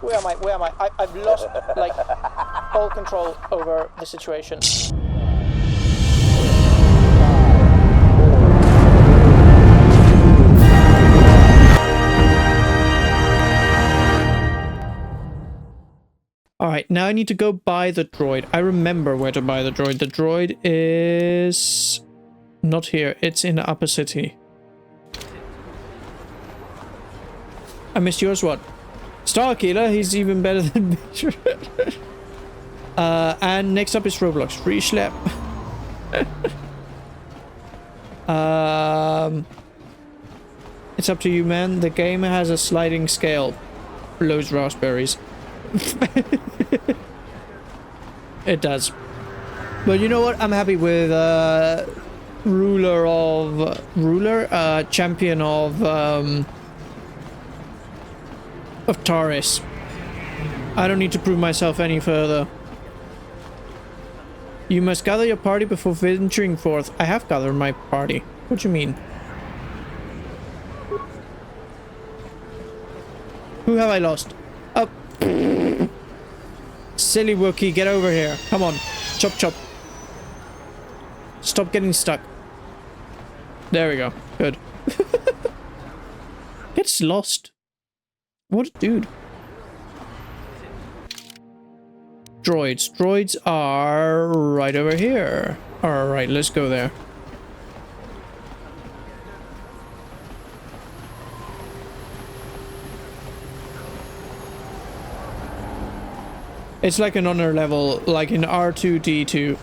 Where am I? Where am I? I've lost, like, all control over the situation. Alright, now I need to go buy the droid. I remember where to buy the droid. The droid is not here. It's in the upper city. I missed yours, what? Starkiller, he's even better than me. And next up is Roblox. Free Schlep. It's up to you, man. The game has a sliding scale. Blows raspberries. It does. But you know what? I'm happy with champion of Taris. I don't need to prove myself any further. You must gather your party before venturing forth. I have gathered my party. What do you mean? Who have I lost? Oh. Silly Wookiee, get over here. Come on. Chop chop. Stop getting stuck. There we go. Good. Gets lost. What a dude. Droids. Droids are right over here. Alright, let's go there. It's like an honor level, like in R2-D2.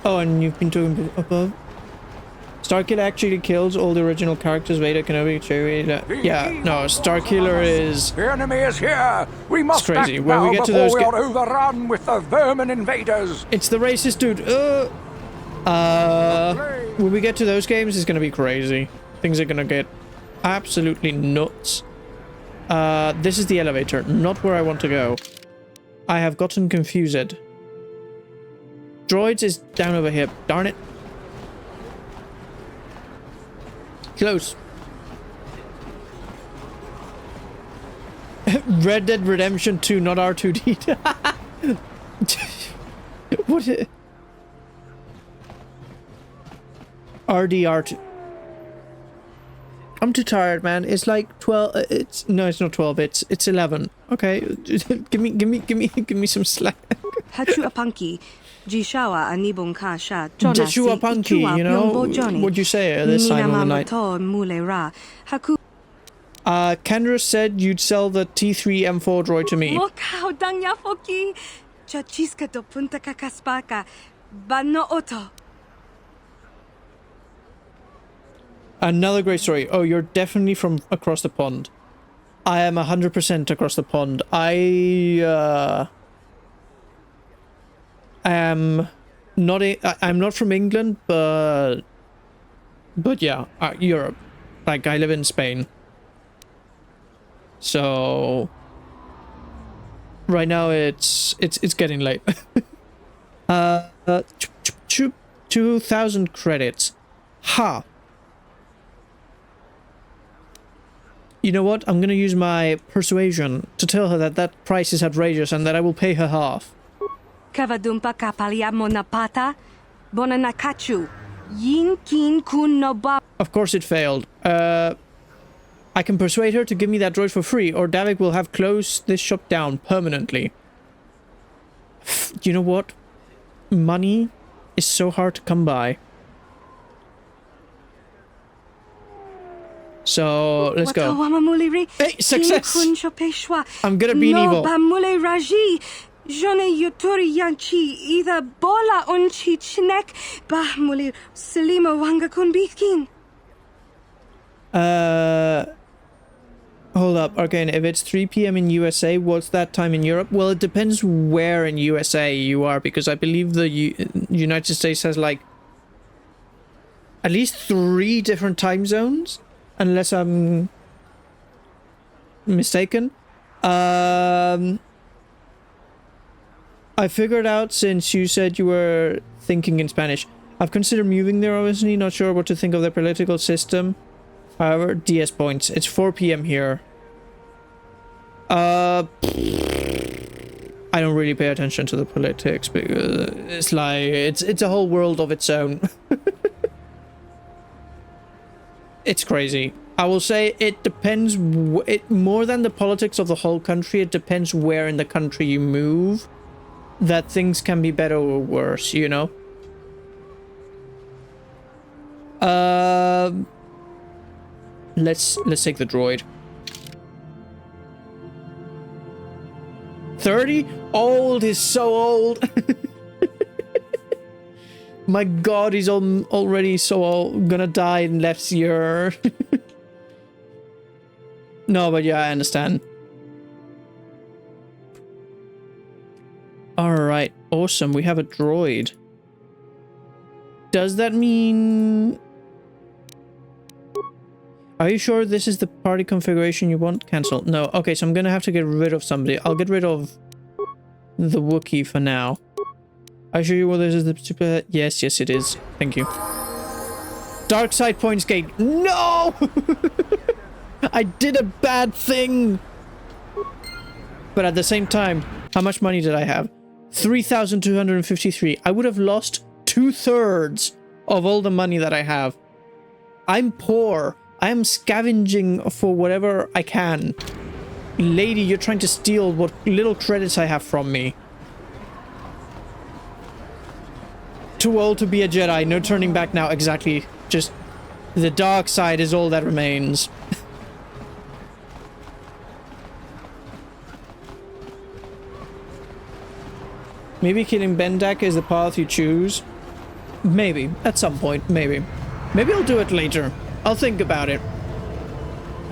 Oh, and you've been talking above? Starkiller actually kills all the original characters. Vader, Kenobi, Chewie. Yeah, no, Starkiller is. The enemy is here. We must crazy. act When now we get to before those, we are overrun with the vermin invaders. It's the racist dude. When we get to those games, it's gonna be crazy. Things are gonna get absolutely nuts. This is the elevator, not where I want to go. I have gotten confused. Droids is down over here. Darn it. Close. Red Dead Redemption 2, not R2D. What is RDR2? I'm too tired, man. It's like 12. No, it's not 12. It's 11. Okay, give me some slack. Joshua Punky, Joshua Punky, you know, what'd you say this time of the night? Kendra said you'd sell the T3 M4 droid to me. Another great story. Oh, you're definitely from across the pond. I am 100% across the pond. I'm not from England, but yeah, Europe. Like, I live in Spain. So right now it's getting late. 2,000 credits. Ha. You know what? I'm gonna use my persuasion to tell her that that price is outrageous and that I will pay her half. Kavadumpa kapalia monapata bonanakachu yin kin kun no ba. Of course it failed. I can persuade her to give me that droid for free, or Davik will have closed this shop down permanently. You know what? Money is so hard to come by. So let's go. Hey, success! I'm good at being evil. Hold up, Arcane. If it's 3 p.m. in USA, what's that time in Europe? Well, it depends where in USA you are, because I believe the United States has like at least 3 different time zones, unless I'm mistaken. I figured out, since you said you were thinking in Spanish. I've considered moving there, obviously, not sure what to think of the political system. However, DS points. It's 4 p.m. here. I don't really pay attention to the politics because it's like it's a whole world of its own. It's crazy. I will say it depends. More than the politics of the whole country, it depends where in the country you move. That things can be better or worse, you know. Let's take the droid. 30? Old is so old. My god, he's already so old. Gonna die in next year. No, but yeah, I understand. Alright, awesome. We have a droid. Does that mean... Are you sure this is the party configuration you want? Cancel. No. Okay, so I'm gonna have to get rid of somebody. I'll get rid of the Wookiee for now. Are you sure well, this is the super... Yes, yes it is. Thank you. Dark side points gain. No! I did a bad thing! But at the same time, how much money did I have? 3,253. I would have lost 2/3 of all the money that I have. I'm poor. I am scavenging for whatever I can. Lady, you're trying to steal what little credits I have from me. Too old to be a Jedi. No turning back now. Exactly. Just the dark side is all that remains. Maybe killing Bendak is the path you choose. Maybe. At some point. Maybe. Maybe I'll do it later. I'll think about it.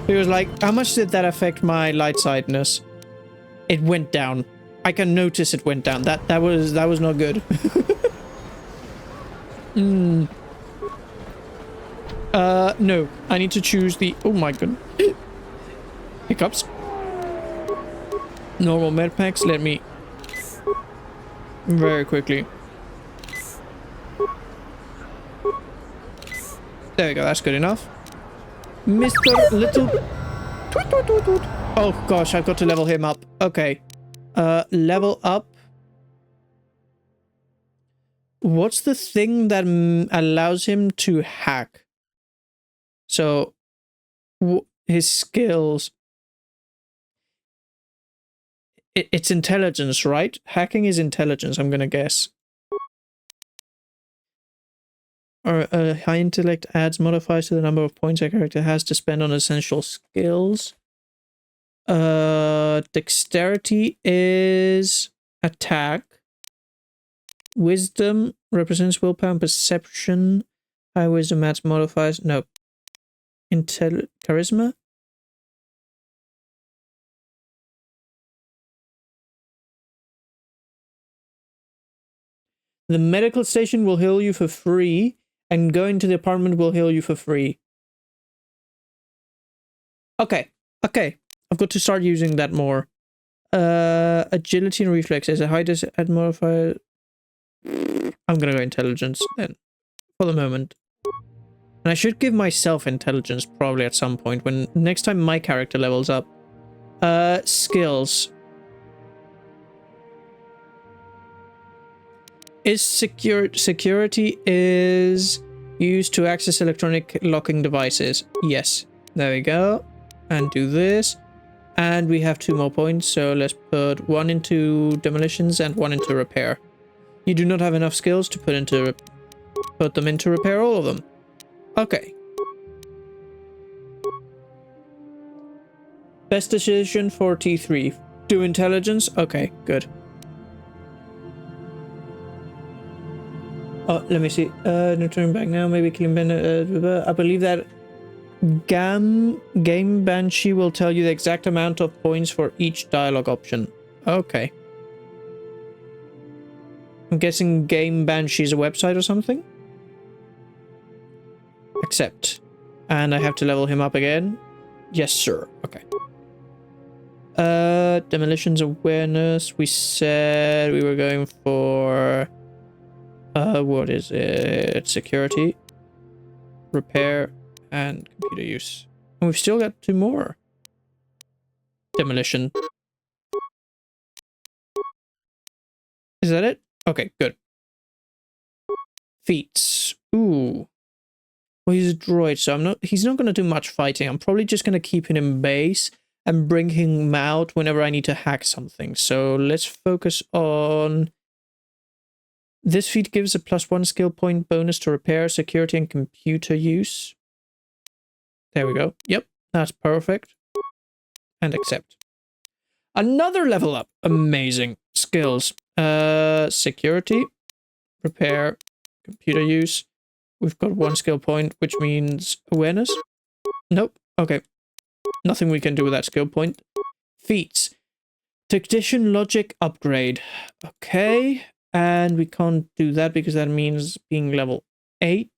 He was like, how much did that affect my light sideness? It went down. I can notice it went down. That was not good. No. I need to choose the... Oh my god. Hiccups. Normal med packs. Let me... Very quickly. There we go, that's good enough. Mr. Little... Toot, toot, toot, toot. Oh gosh, I've got to level him up. Okay. Level up. What's the thing that allows him to hack? So, his skills... It's intelligence, right? Hacking is intelligence, I'm gonna guess. Or high intellect adds modifiers to the number of points a character has to spend on essential skills. Dexterity is attack. Wisdom represents willpower and perception. High wisdom adds modifiers. No. Charisma? The medical station will heal you for free, and going to the apartment will heal you for free. Okay, okay. I've got to start using that more. Agility and reflexes. A high add modifier. I'm gonna go intelligence then, for the moment. And I should give myself intelligence probably at some point when next time my character levels up. Skills. Is security is used to access electronic locking devices. Yes. There we go. And do this. And we have 2 more points, so let's put 1 into demolitions and 1 into repair. You do not have enough skills to put them into repair all of them. Okay. Best decision for T3. Do intelligence? Okay, good. Oh, let me see. No turning back now. Maybe killing Ben. I believe that Game Banshee will tell you the exact amount of points for each dialogue option. Okay. I'm guessing Game Banshee is a website or something? Accept. And I have to level him up again? Yes, sir. Okay. Demolitions awareness. We said we were going for... what is it? Security. Repair. And computer use. And we've still got 2 more. Demolition. Is that it? Okay, good. Feats. Ooh. Well, he's a droid, so he's not going to do much fighting. I'm probably just going to keep him in base and bring him out whenever I need to hack something. So let's focus on... This feat gives a +1 skill point bonus to repair, security, and computer use. There we go. Yep, that's perfect. And accept. Another level up. Amazing. Skills. Security, repair, computer use. We've got 1 skill point, which means awareness. Nope. Okay. Nothing we can do with that skill point. Feats. Tactician logic upgrade. Okay. And we can't do that because that means being level 8.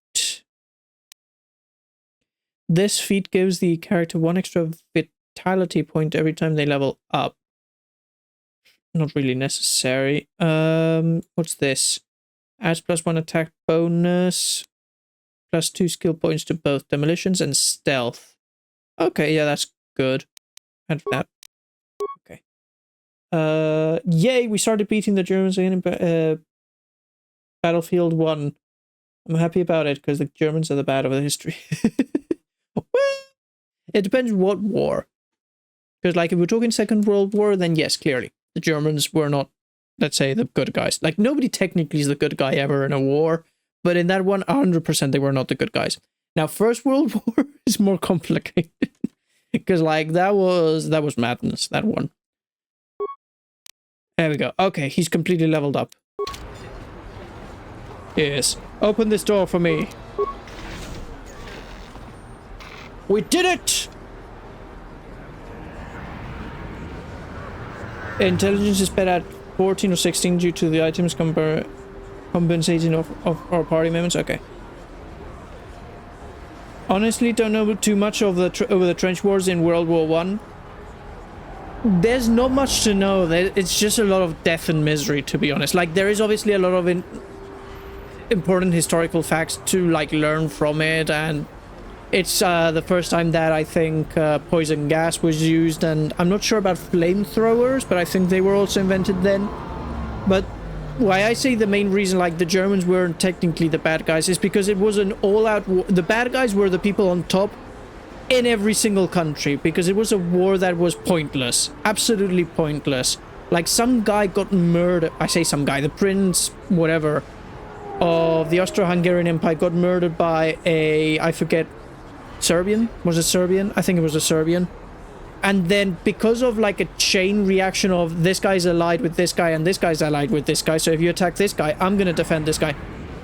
This feat gives the character 1 extra vitality point every time they level up. Not really necessary. What's this? Adds +1 attack bonus. +2 skill points to both demolitions and stealth. Okay, yeah, that's good. And that. Okay. Yay, we started beating the Germans again in Battlefield 1. I'm happy about it because the Germans are the bad of the history. Well, it depends what war. Because, like, if we're talking Second World War, then yes, clearly. The Germans were not, let's say, the good guys. Like, nobody technically is the good guy ever in a war, but in that one, 100% they were not the good guys. Now, First World War is more complicated. Because, like, that was madness, that one. There we go. Okay, he's completely leveled up. Yes. Open this door for me. We did it! Intelligence is better at 14 or 16 due to the items compensating of our party members. Okay. Honestly, don't know too much of over the trench wars in World War One. There's not much to know. It's just a lot of death and misery, to be honest. Like, there is obviously a lot of important historical facts to, like, learn from it, and it's the first time that I think poison gas was used, and I'm not sure about flamethrowers, but I think they were also invented then. But why I say the main reason, like, the Germans weren't technically the bad guys is because it was an all-out war. The bad guys were the people on top in every single country, because it was a war that was pointless. Absolutely pointless. Like, some guy got murdered. I say some guy, the prince, whatever, of the Austro-Hungarian Empire got murdered by a, I forget, Serbian? Was it Serbian? I think it was a Serbian. And then because of, like, a chain reaction of this guy's allied with this guy and this guy's allied with this guy, so if you attack this guy, I'm gonna defend this guy.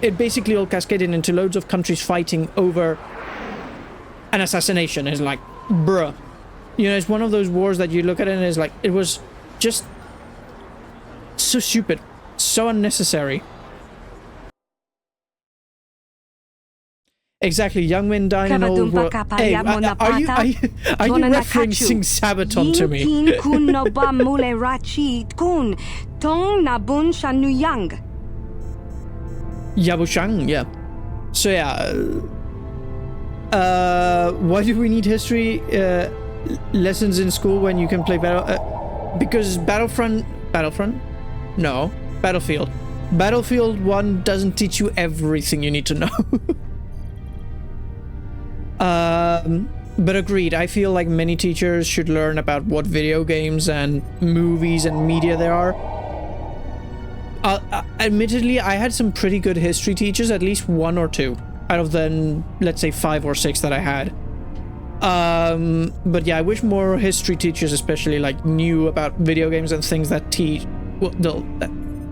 It basically all cascaded into loads of countries fighting over an assassination. It's like, bruh. You know, it's one of those wars that you look at it and it's like, it was just so stupid, so unnecessary. Exactly, young men dying in old world. Hey, are you referencing Sabaton to me? Yabushang, yeah. So yeah, why do we need history lessons in school when you can play because Battlefield? No, Battlefield 1 doesn't teach you everything you need to know. But agreed, I feel like many teachers should learn about what video games and movies and media there are. Admittedly, I had some pretty good history teachers, at least 1 or 2 out of the, let's say, 5 or 6 that I had. But yeah, I wish more history teachers especially, like, knew about video games and things that teach, well,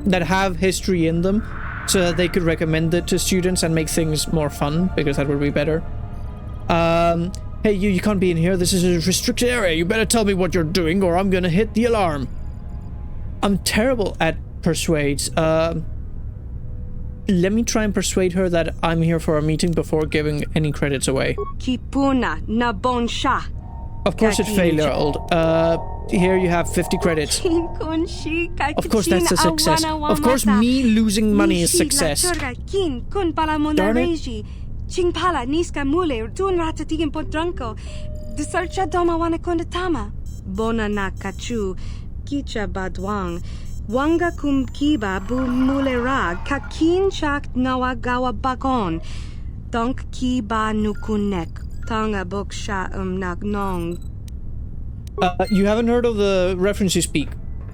that have history in them, so that they could recommend it to students and make things more fun, because that would be better. Hey, you can't be in here. This is a restricted area. You better tell me what you're doing or I'm gonna hit the alarm. I'm terrible at persuades. Let me try and persuade her that I'm here for a meeting before giving any credits away. Of course it failed. Here you have 50 credits. Of course that's a success. Of course me losing money is success. Darn it. Ching pala niska mule tuan rata tigin potranko. De searcha doma wana konda tama. Bona na kachu. Kicha badwang. Wanga kum kiba bu mule ra. Kakin chak nawa gawa bakon. Donk kiba nukunek. Tanga boksha nak nong. You haven't heard of the reference you speak.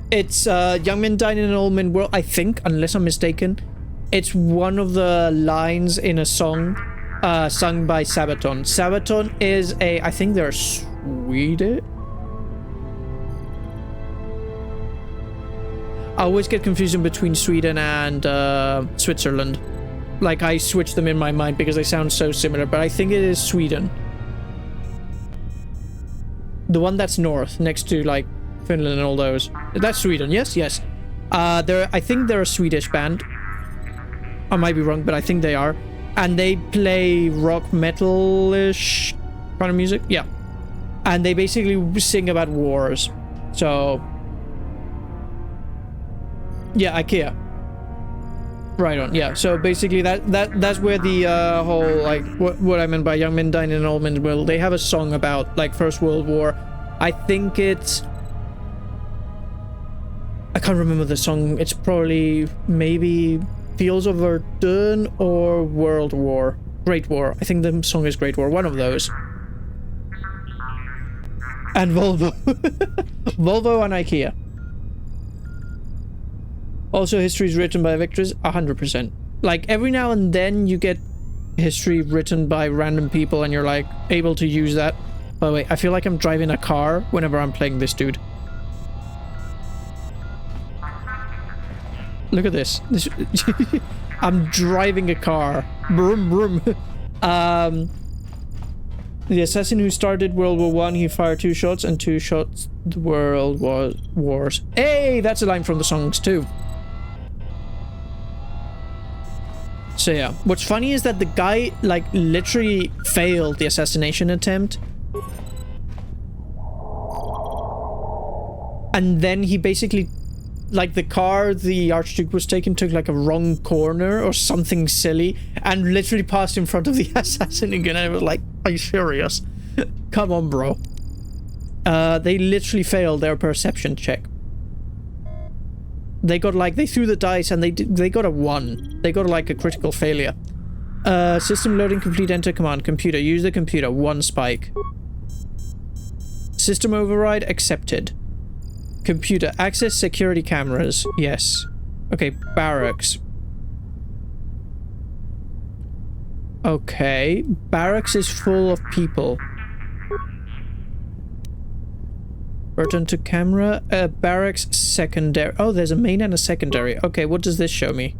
It's young men dine in an old men world, I think, unless I'm mistaken. It's one of the lines in a song sung by Sabaton. Sabaton is I think they're Swedish? I always get confusion between Sweden and Switzerland. Like, I switch them in my mind because they sound so similar, but I think it is Sweden. The one that's north, next to, like, Finland and all those. That's Sweden, yes? Yes. I think they're a Swedish band. I might be wrong, but I think they are. And they play rock metal-ish kind of music. Yeah. And they basically sing about wars. So... yeah, IKEA. Right on, yeah. So basically that's where the whole, like, what I meant by young men dine in an old men's world. They have a song about, like, First World War. I think it's... I can't remember the song. It's probably maybe Fields of Verdun or World War. Great War. I think the song is Great War. One of those. And Volvo. Volvo and IKEA. Also, history is written by victors, 100%. Like, every now and then you get history written by random people and you're, like, able to use that. By the way, I feel like I'm driving a car whenever I'm playing this dude. Look at this. I'm driving a car. Vroom, vroom. The assassin who started World War One, he fired 2 shots and 2 shots the world wars. Hey, that's a line from the songs too. So yeah, what's funny is that the guy, like, literally failed the assassination attempt. And then he basically, like, the car the Archduke was taking took, like, a wrong corner or something silly and literally passed in front of the assassin again. And I was like, are you serious? Come on, bro. They literally failed their perception check. They got, like, they threw the dice and they got a 1. They got, like, a critical failure. System loading complete, enter command. Computer, use the computer. 1 spike. System override accepted. Computer, access security cameras. Yes. Okay, barracks. Okay, barracks is full of people. Return to camera. Barracks secondary. Oh, there's a main and a secondary. Okay, what does this show me?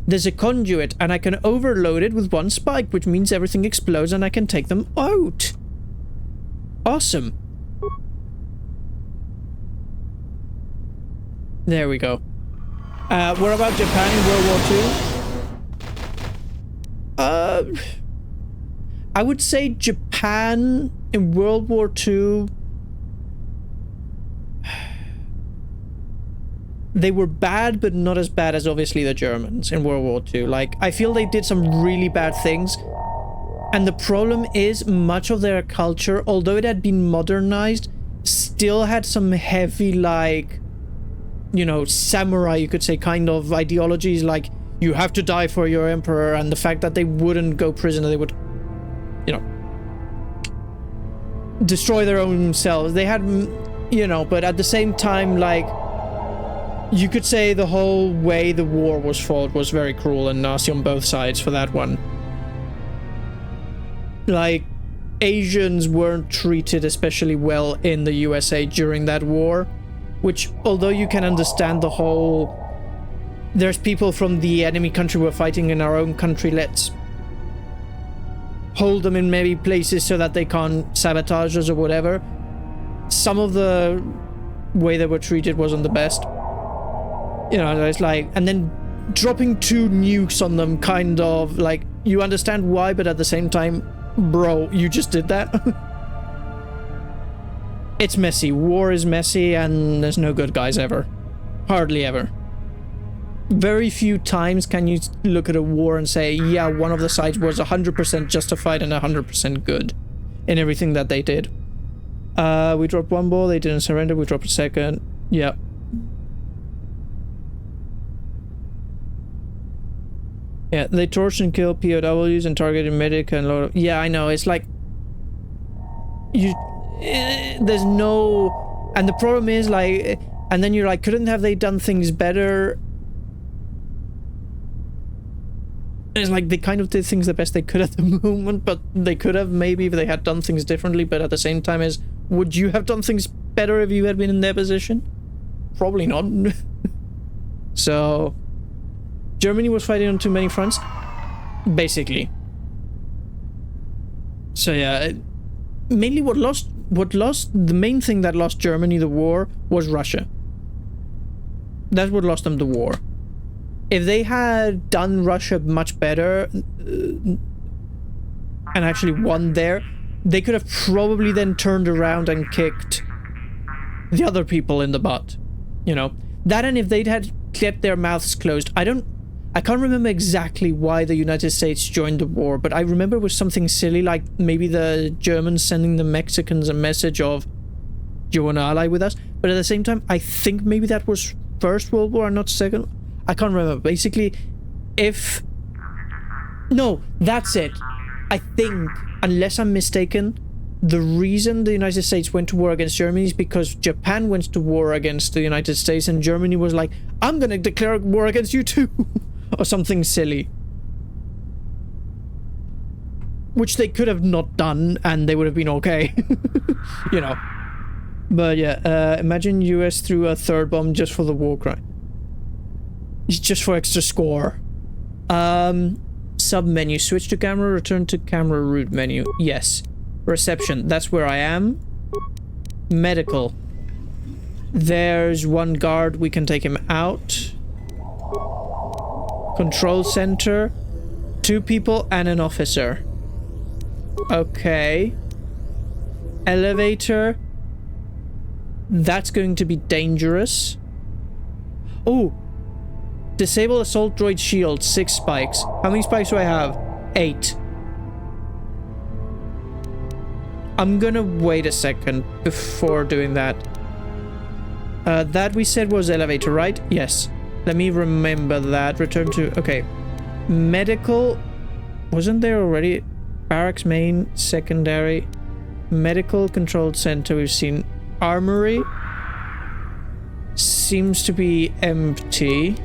There's a conduit and I can overload it with 1 spike, which means everything explodes and I can take them out. Awesome. There we go. What about Japan in World War II? I would say Japan in World War II... they were bad, but not as bad as obviously the Germans in World War II. Like, I feel they did some really bad things. And the problem is, much of their culture, although it had been modernized, still had some heavy, like, you know, samurai, you could say, kind of ideologies, like, you have to die for your emperor, and the fact that they wouldn't go prisoner, they would, you know, destroy their own selves. They had, you know, but at the same time, like, you could say the whole way the war was fought was very cruel and nasty on both sides for that one. Like, Asians weren't treated especially well in the USA during that war, which, although you can understand the whole, there's people from the enemy country we're fighting in our own country, let's hold them in maybe places so that they can't sabotage us or whatever. Some of the way they were treated wasn't the best. You know, it's like, and then dropping 2 nukes on them, kind of, like, you understand why, but at the same time, bro, you just did that? It's messy. War is messy, and there's no good guys ever. Hardly ever. very few times can you look at a war and say, yeah, one of the sides was 100% justified and 100% good in everything that they did. We dropped one ball, they didn't surrender, we dropped a second. Yeah. Yeah, they torched and killed POWs and targeted medic and lot of... Yeah, I know, it's like... there's no... And the problem is, like... And then you're like, couldn't have they done things better? It's like they kind of did things the best they could at the moment, but they could have maybe if they had done things differently, but at the same time is, would you have done things better if you had been in their position? Probably not. So, Germany was fighting on too many fronts, basically. So yeah, mainly the main thing that lost Germany the war was Russia. That's what lost them the war. If they had done Russia much better and actually won there, they could have probably then turned around and kicked the other people in the butt. You know, that, and if they'd had kept their mouths closed. I can't remember exactly why the United States joined the war, but I remember it was something silly, like maybe the Germans sending the Mexicans a message of, do you want to ally with us? But at the same time, I think maybe that was First World War, not Second. I can't remember. Basically, no, that's it. I think, unless I'm mistaken, the reason the United States went to war against Germany is because Japan went to war against the United States and Germany was like, I'm gonna declare war against you too. Or something silly. Which they could have not done and they would have been okay. You know. But yeah, imagine US threw a third bomb just for the war crime. It's just for extra score. Sub menu, switch to camera, return to camera root menu. Yes. Reception, that's where I am. Medical. There's one guard, we can take him out. Control center. 2 people and an officer. Okay. Elevator. That's going to be dangerous. Oh! Disable assault droid shield, 6 spikes. How many spikes do I have? 8. I'm gonna wait a second before doing that. That we said was elevator, right? Yes. Let me remember that. Return to... Okay. Medical... Wasn't there already? Barracks main, secondary. Medical control center, we've seen. Armory. Seems to be empty.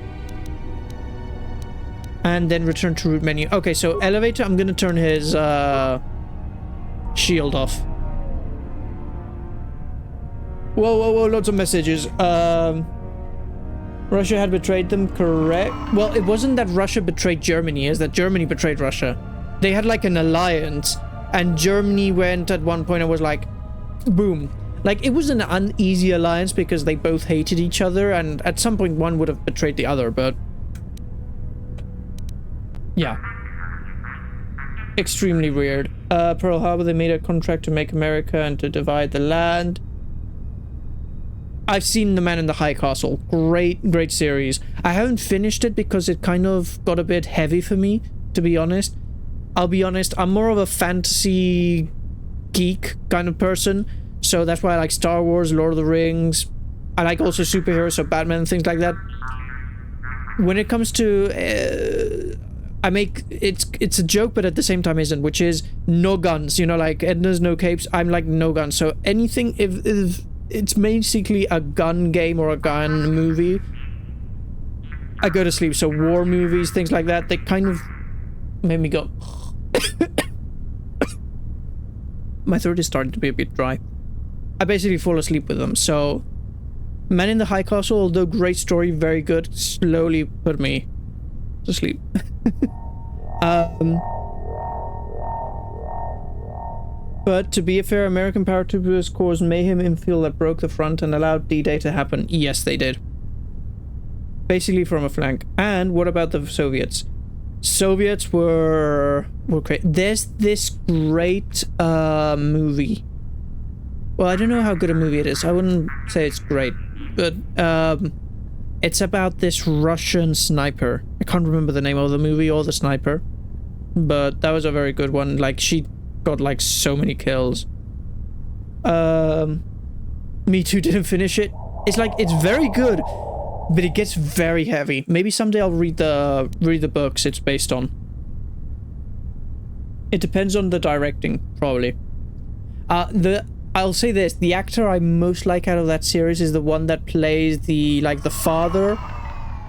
And then return to root menu. Okay, so elevator, I'm gonna turn his shield off. Whoa, lots of messages. Russia had betrayed them, correct? Well, it wasn't that Russia betrayed Germany, it's that Germany betrayed Russia. They had like an alliance, and Germany went at one point and was like, boom. Like, it was an uneasy alliance because they both hated each other, and at some point one would have betrayed the other, but... yeah. Extremely weird. Pearl Harbor, they made a contract to make America and to divide the land. I've seen The Man in the High Castle. Great series. I haven't finished it because it kind of got a bit heavy for me, to be honest. I'll be honest, I'm more of a fantasy geek kind of person, so that's why I like Star Wars, Lord of the Rings. I like also superheroes, so Batman and things like that. When it comes to... it's a joke, but at the same time isn't, which is no guns, you know, like Edna's no capes, I'm like no guns. So anything, if it's basically a gun game or a gun movie, I go to sleep. So war movies, things like that, they kind of made me go... My throat is starting to be a bit dry. I basically fall asleep with them, so... Man in the High Castle, although great story, very good, slowly put me to sleep. But to be fair, American paratroopers caused mayhem infill that broke the front and allowed D-Day to happen. Yes, they did. Basically from a flank. And what about the Soviets? Soviets were great. There's this great movie. Well, I don't know how good a movie it is. I wouldn't say it's great, but It's about this Russian sniper. I can't remember the name of the movie or the sniper, but that was a very good one. Like, she got like so many kills. Me too, didn't finish it. It's like, it's very good, but it gets very heavy. Maybe someday I'll read the books it's based on. It depends on the directing, probably. I'll say this, the actor I most like out of that series is the one that plays the father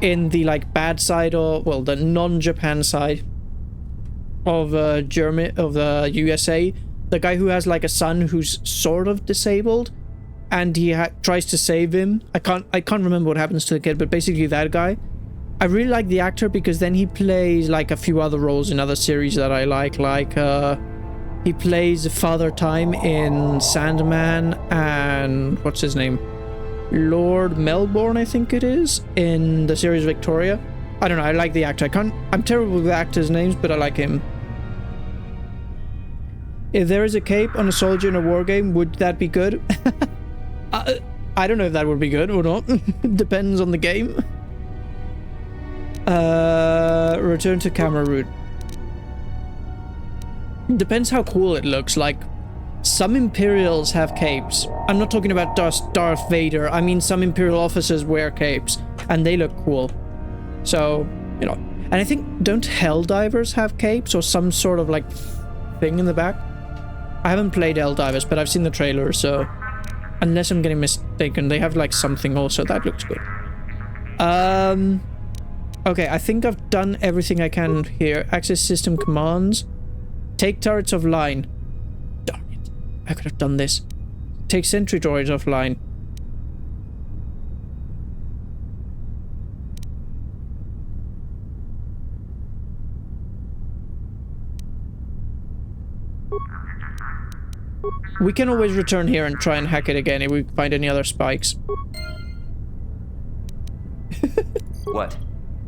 in the bad side, or well, the non-Japan side of the USA. The guy who has like a son who's sort of disabled, and he tries to save him. I can't remember what happens to the kid, but basically that guy. I really like the actor because then he plays like a few other roles in other series that I like he plays Father Time in Sandman, and what's his name? Lord Melbourne, I think it is, in the series Victoria. I don't know, I like the actor. I'm terrible with actors' names, but I like him. If there is a cape on a soldier in a war game, would that be good? I don't know if that would be good or not. Depends on the game. Return to camera route. Depends how cool it looks. Like, some Imperials have capes. I'm not talking about Darth Vader. I mean, some Imperial officers wear capes, and they look cool. So, you know. And I think, don't Helldivers have capes or some sort of, like, thing in the back? I haven't played Helldivers, but I've seen the trailer, so... Unless I'm getting mistaken, they have, like, something also. That looks good. Okay, I think I've done everything I can here. Access system commands. Take turrets offline. Darn it. I could have done this. Take sentry droids offline. We can always return here and try and hack it again if we find any other spikes. What?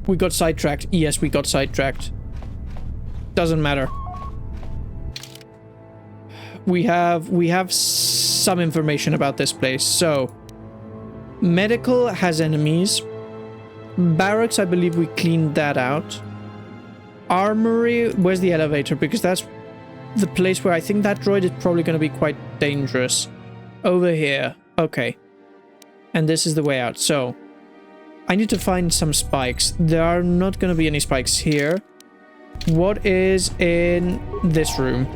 We got sidetracked. Yes, we got sidetracked. Doesn't matter. We have some information about this place. So, medical has enemies. Barracks, I believe we cleaned that out. Armory, where's the elevator? Because that's the place where I think that droid is probably going to be quite dangerous. Over here. Okay. And this is the way out. So, I need to find some spikes. There are not going to be any spikes here. What is in this room?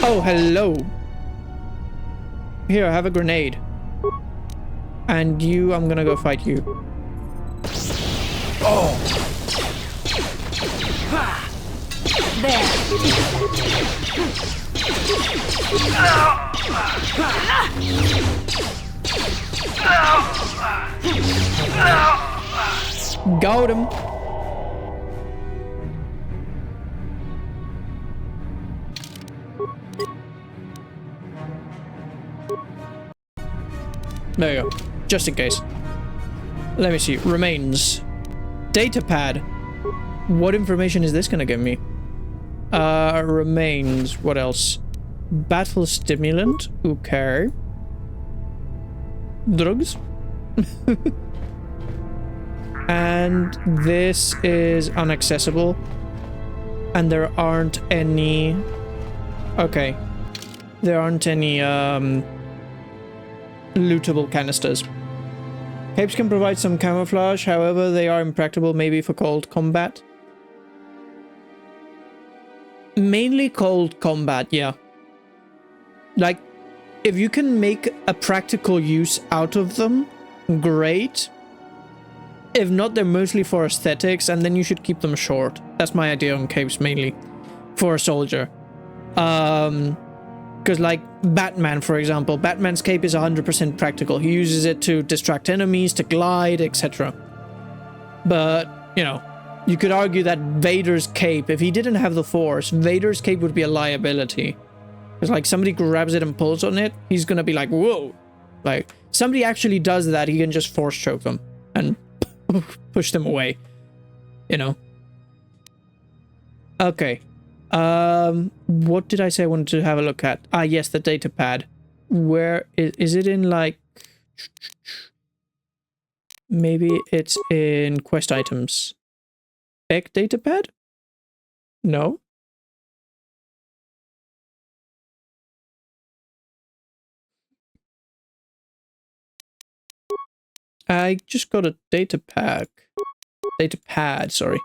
Oh, hello. Here, I have a grenade. And you, I'm gonna go fight you. Oh! There. Got him. There you go. Just in case. Let me see. Remains. Datapad. What information is this gonna give me? Remains. What else? Battle stimulant. Okay. Drugs. And this is inaccessible. And there aren't any... Okay. There aren't any, lootable canisters. Capes can provide some camouflage, however, they are impractical maybe for cold combat. Mainly cold combat, yeah. Like, if you can make a practical use out of them, great. If not, they're mostly for aesthetics, and then you should keep them short. That's my idea on capes, mainly. For a soldier. Because, like, Batman, for example. Batman's cape is 100% practical. He uses it to distract enemies, to glide, etc. But, you know, you could argue that Vader's cape, if he didn't have the Force, Vader's cape would be a liability. Because, like, somebody grabs it and pulls on it, he's gonna be like, whoa. Like, somebody actually does that, he can just Force choke them and push them away. You know? Okay. What did I say I wanted to have a look at? Ah, yes, the data pad. Where is it in, like... Maybe it's in quest items. Egg datapad? No. I just got a data pack. Datapad, sorry.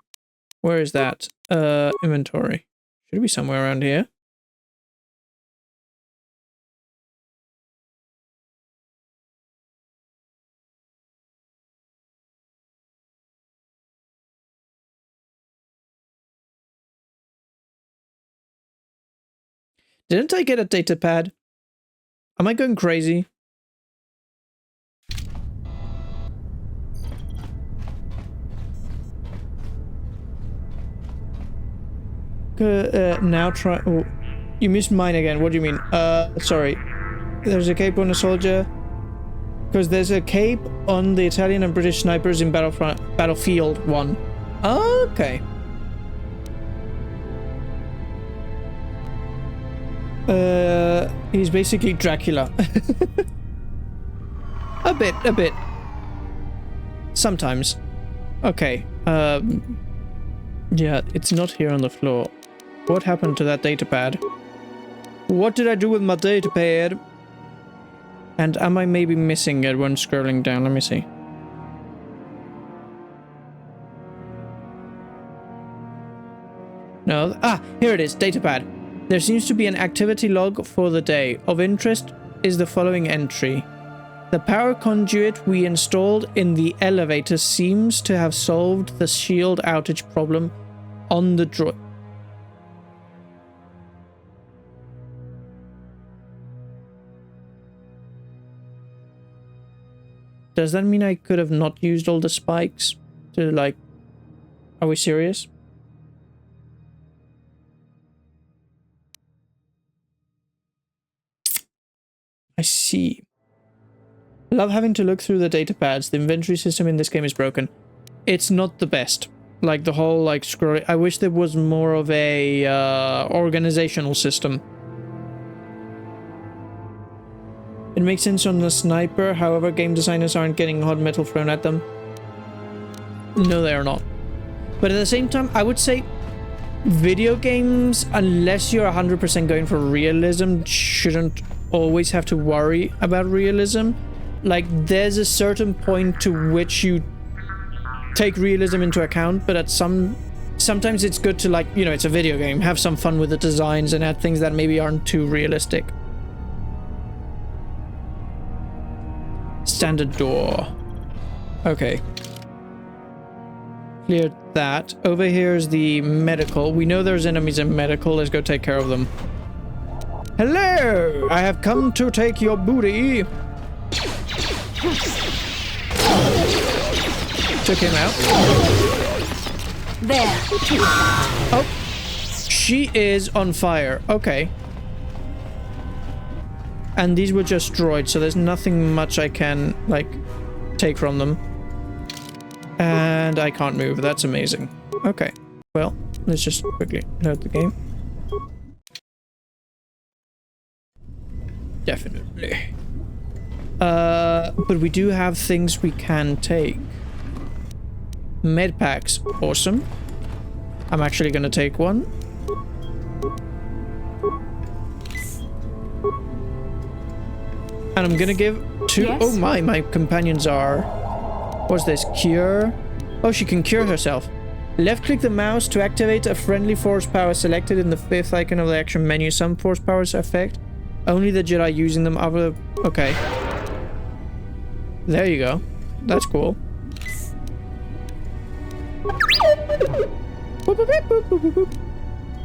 Where is that? Inventory. Should it be somewhere around here? Didn't I get a datapad? Am I going crazy? Now try... Oh, you missed mine again. What do you mean? Sorry. There's a cape on a soldier. Because there's a cape on the Italian and British snipers in Battlefield 1. Okay. He's basically Dracula. A bit. Sometimes. Okay. Yeah, it's not here on the floor. What happened to that datapad? What did I do with my datapad? And am I maybe missing it when scrolling down? Let me see. No. Ah, here it is. Datapad. There seems to be an activity log for the day. Of interest is the following entry. The power conduit we installed in the elevator seems to have solved the shield outage problem on the droid. Does that mean I could have not used all the spikes to, like... Are we serious? I see. Love having to look through the data pads. The inventory system in this game is broken. It's not the best. Like the whole like scroll. I wish there was more of a organizational system. It makes sense on the sniper. However, game designers aren't getting hot metal thrown at them. No, they are not. But at the same time, I would say video games, unless you're 100% going for realism, shouldn't always have to worry about realism. Like, there's a certain point to which you take realism into account, but at sometimes it's good to, like, you know, it's a video game, have some fun with the designs and add things that maybe aren't too realistic. Standard door. Okay. Cleared that. Over here is the medical. We know there's enemies in medical. Let's go take care of them. Hello! I have come to take your booty. Took him out. There. Oh. She is on fire. Okay. And these were just droids, so there's nothing much I can, like, take from them. And I can't move. That's amazing. Okay. Well, let's just quickly load the game. Definitely. But we do have things we can take. Med packs. Awesome. I'm actually gonna take one. And I'm gonna give two. Yes. Oh my companions are... What's this? Cure? Oh, she can cure herself. Left click the mouse to activate a friendly force power selected in the fifth icon of the action menu. Some force powers affect only the Jedi using them. Other... Okay. There you go. That's cool.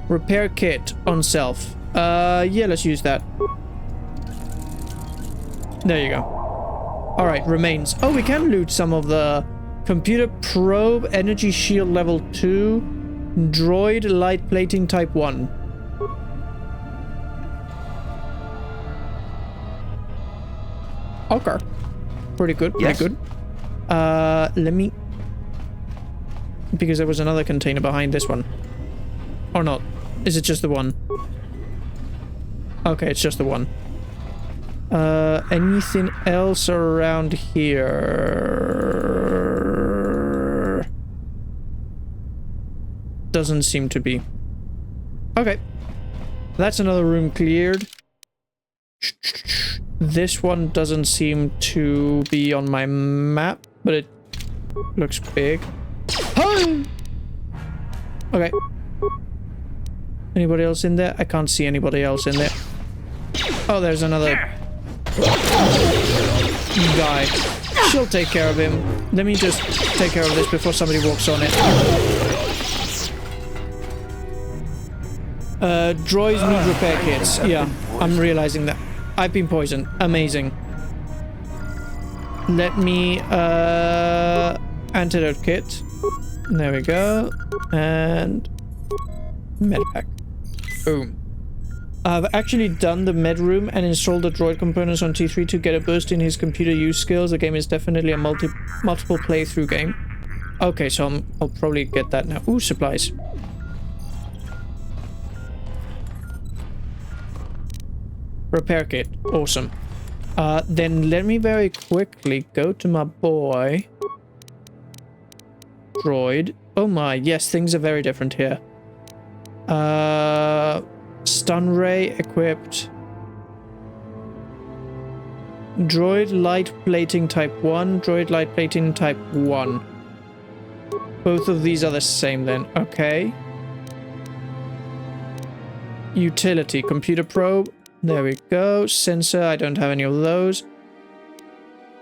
Repair kit on self. Yeah, let's use that. There you go. Alright, remains. Oh, we can loot some of the computer probe, energy shield level 2, droid light plating type 1. Okay. Pretty good, pretty good. Let me... Because there was another container behind this one. Or not. Is it just the one? Okay, it's just the one. Anything else around here? doesn't seem to be. Okay. That's another room cleared. This one doesn't seem to be on my map, but it looks big. Oh! Okay. Anybody else in there? I can't see anybody else in there. Oh, there's another guy. She'll take care of him. Let me just take care of this before somebody walks on it. Droids need repair kits. Yeah, I'm realizing that. I've been poisoned. Amazing. Let me, antidote kit. There we go. And medpack. Boom. I've actually done the med room and installed the droid components on T3 to get a boost in his computer use skills. The game is definitely a multiple playthrough game. Okay, so I'll probably get that now. Ooh, supplies. Repair kit. Awesome. Then let me very quickly go to my boy. Droid. Oh my, yes, things are very different here. Stun ray equipped. Droid light plating type 1. Droid light plating type 1. Both of these are the same then. Okay. Utility. Computer probe. There we go. Sensor. I don't have any of those.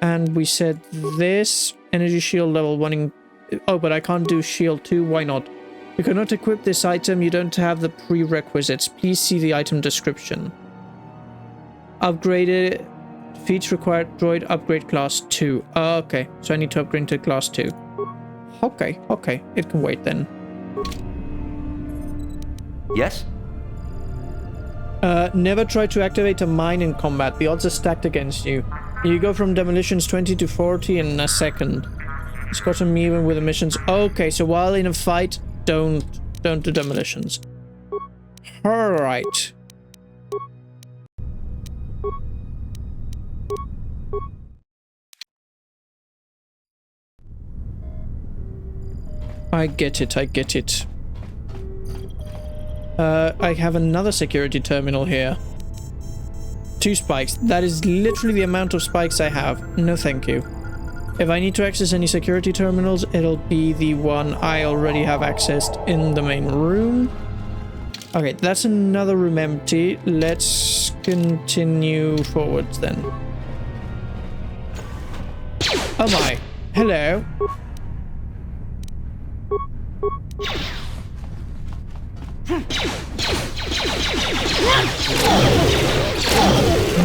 And we said this. Energy shield level 1. Oh, but I can't do shield 2. Why not? You cannot equip this item. You don't have the prerequisites. Please see the item description. Upgraded. Feats required. Droid upgrade class 2. Okay. So I need to upgrade to class 2. Okay. Okay. It can wait then. Yes? Never try to activate a mine in combat. The odds are stacked against you. You go from demolitions 20 to 40 in a second. It's gotten me even with the missions. Okay, so while in a fight, don't do demolitions. Alright. I get it, I get it. I have another security terminal here. 2 spikes. That is literally the amount of spikes I have. No thank you. If I need to access any security terminals, it'll be the one I already have accessed in the main room. Okay, that's another room empty. Let's continue forwards then. Oh my. Hello.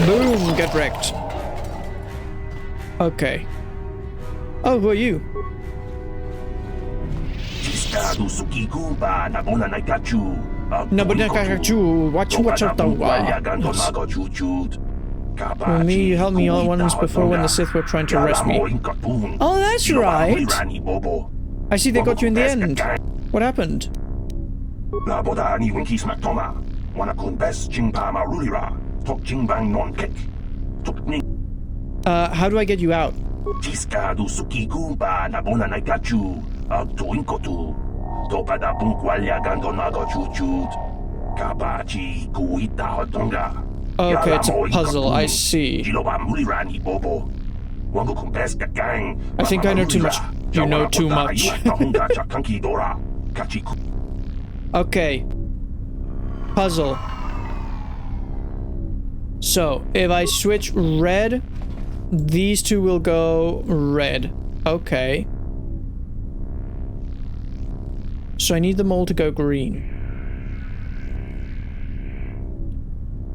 Boom, get wrecked. Okay. Oh, who are you? Well, me, you helped me once before when the Sith were trying to arrest me. Oh, that's right. I see they got you in the end. What happened? How do I get you out? Okay, it's a puzzle, I see. I think I know too much. You know too much. Okay. Puzzle. So, if I switch red, these two will go red. Okay. So I need them all to go green.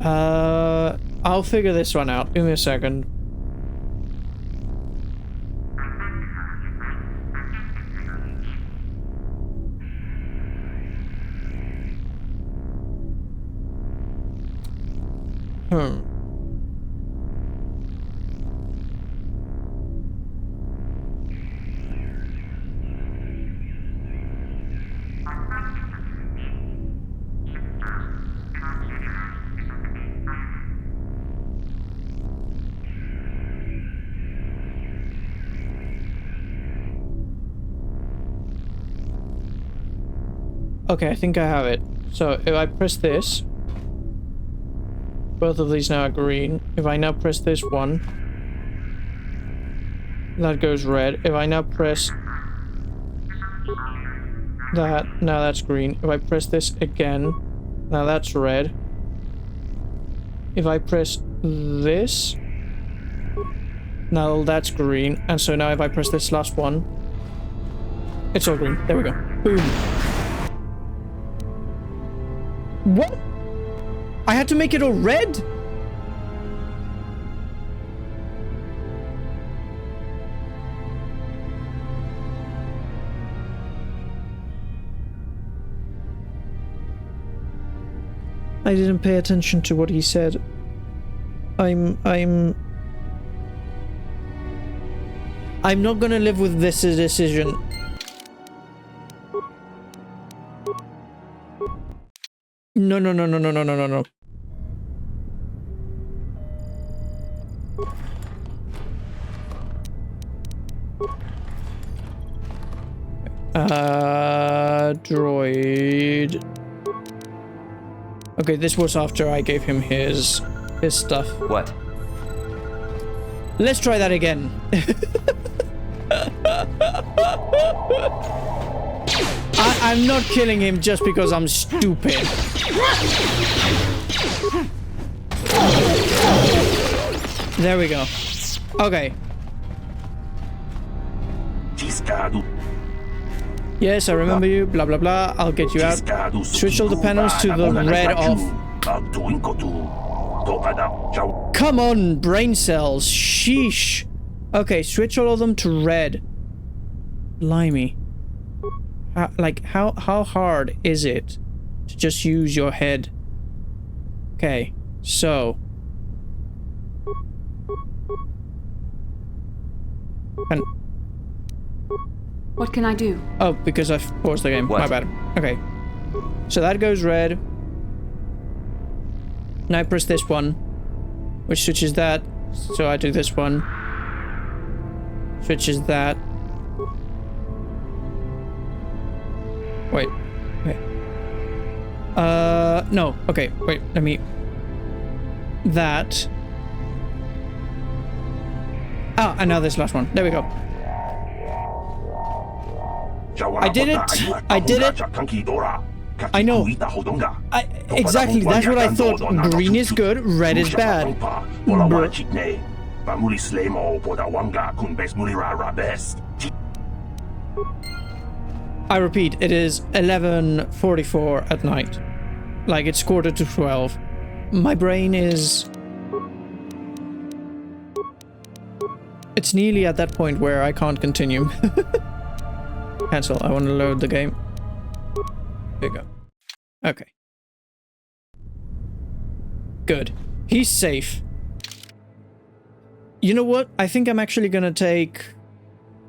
I'll figure this one out. Give me a second. Okay, I think I have it. So if I press this, both of these now are green. If I now press this one, that goes red. If I now press that, now that's green. If I press this again, now that's red. If I press this, now that's green. And so now if I press this last one, it's all green. There we go. Boom. What? I had to make it all red? I didn't pay attention to what he said. I'm not gonna live with this decision. No. Droid. Okay, this was after I gave him his stuff. What? Let's try that again. I'm not killing him just because I'm stupid. There we go. Okay. Yes, I remember you. Blah, blah, blah. I'll get you out. Switch all the panels to the red off. Come on, brain cells. Sheesh. Okay, switch all of them to red. Blimey. How hard is it to just use your head? Okay, so. And what can I do? oh, because I paused the game. What? My bad. Okay. So that goes red. Now I press this one, which switches that. So I do this one. Switches that. Wait. Okay. No. Okay, wait, let me... That. Ah, and now this last one. There we go. I did it! I did it! I know. Exactly, that's what I thought. Green is good, red is bad. I repeat, it is 11:44 at night. Like, it's 11:45. My brain is... It's nearly at that point where I can't continue. Cancel, I want to load the game. There you go. Okay. Good. He's safe. You know what? I think I'm actually gonna take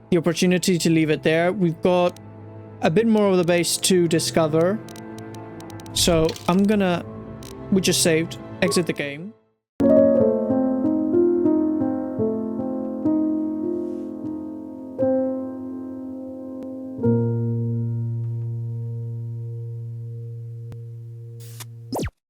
the opportunity to leave it there. We've got a bit more of the base to discover. So I'm gonna... We just saved. Exit the game.